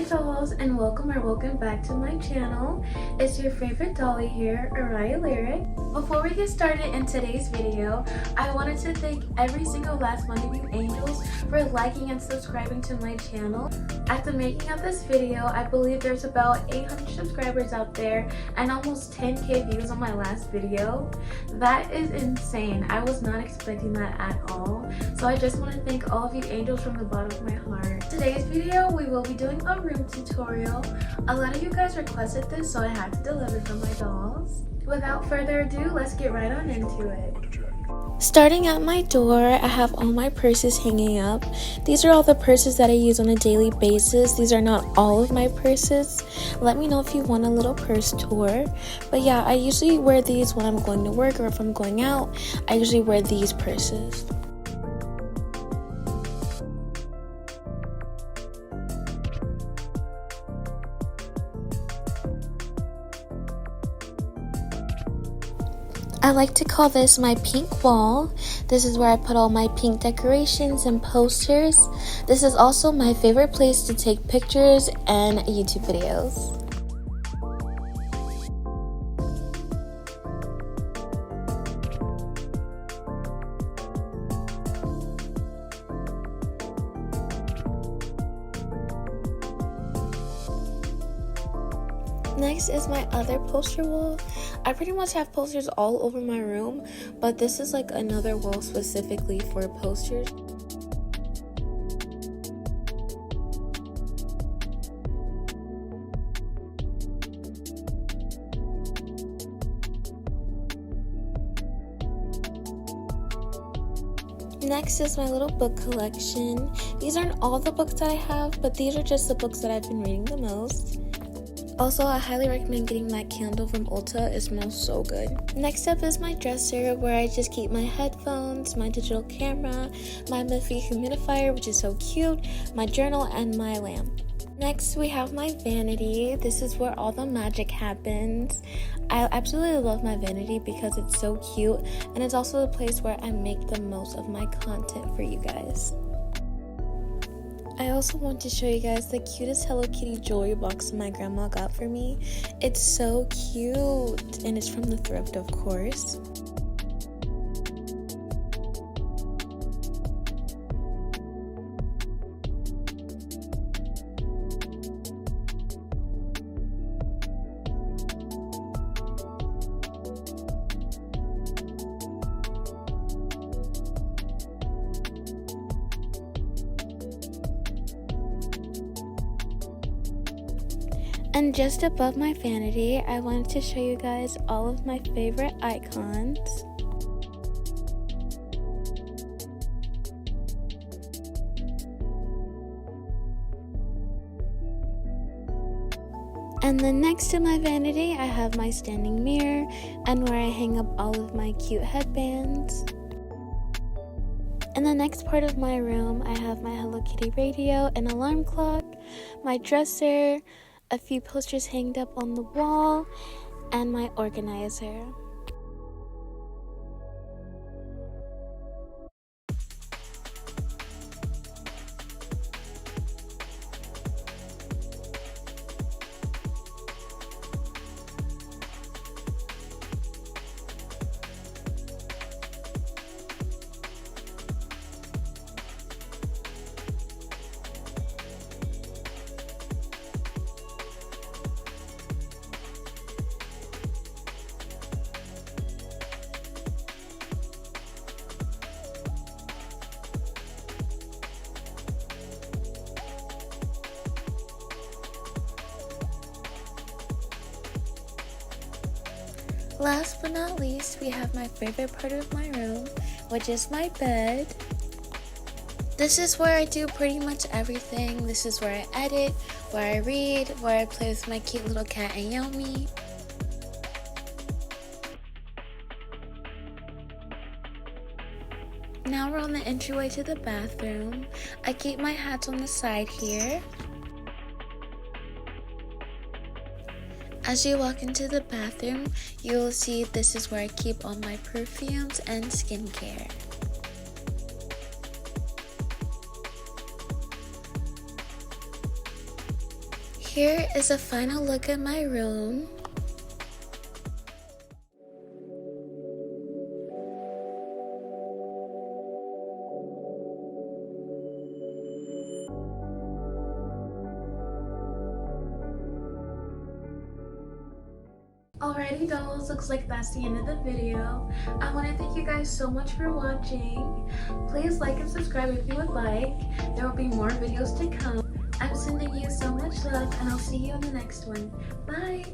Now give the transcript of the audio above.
dolls, and welcome back to my channel. It's your favorite dolly here, Araya Lyric. Before we get started in today's video, I wanted to thank every single last one of you angels for liking and subscribing to my channel. After making of this video, I believe there's about 800 subscribers out there and almost 10k views on my last video. That is insane. I was not expecting that at all. So I just want to thank all of you angels from the bottom of my heart. Today's video, we will be doing a room tutorial. A lot of you guys requested this, so I had to deliver for my dolls. Without further ado, let's get right on into it. Starting at my door, I have all my purses hanging up. These are all the purses that I use on a daily basis. These are not all of my purses. Let me know if you want a little purse tour. But yeah, I usually wear these when I'm going to work or if I'm going out. I usually wear these purses. I like to call this my pink wall. This is where I put all my pink decorations and posters. This is also my favorite place to take pictures and YouTube videos. Next is my other poster wall. I pretty much have posters all over my room, but this is like another wall specifically for posters. Next is my little book collection. These aren't all the books that I have, but these are just the books that I've been reading the most. Also, I highly recommend getting that candle from Ulta. It smells so good. Next up is my dresser, where I just keep my headphones, my digital camera, my Miffy humidifier, which is so cute, my journal, and my lamp. Next, we have my vanity. This is where all the magic happens. I absolutely love my vanity because it's so cute, and it's also the place where I make the most of my content for you guys. I also want to show you guys the cutest Hello Kitty jewelry box my grandma got for me. It's so cute, and it's from the thrift, of course. And just above my vanity, I wanted to show you guys all of my favorite icons. And then next to my vanity, I have my standing mirror and where I hang up all of my cute headbands. In the next part of my room, I have my Hello Kitty radio and alarm clock, my dresser, a few posters hanged up on the wall, and my organizer. Last but not least, we have my favorite part of my room, which is my bed. This is where I do pretty much everything. This is where I edit, where I read, where I play with my cute little cat Ayomi. Now we're on the entryway to the bathroom. I keep my hats on the side here. As you walk into the bathroom, you will see this is where I keep all my perfumes and skincare. here is a final look at my room. Alrighty dolls, looks like that's the end of the video. I want to thank you guys so much for watching. Please like and subscribe if you would like. There will be more videos to come. I'm sending you so much love and I'll see you in the next one. Bye!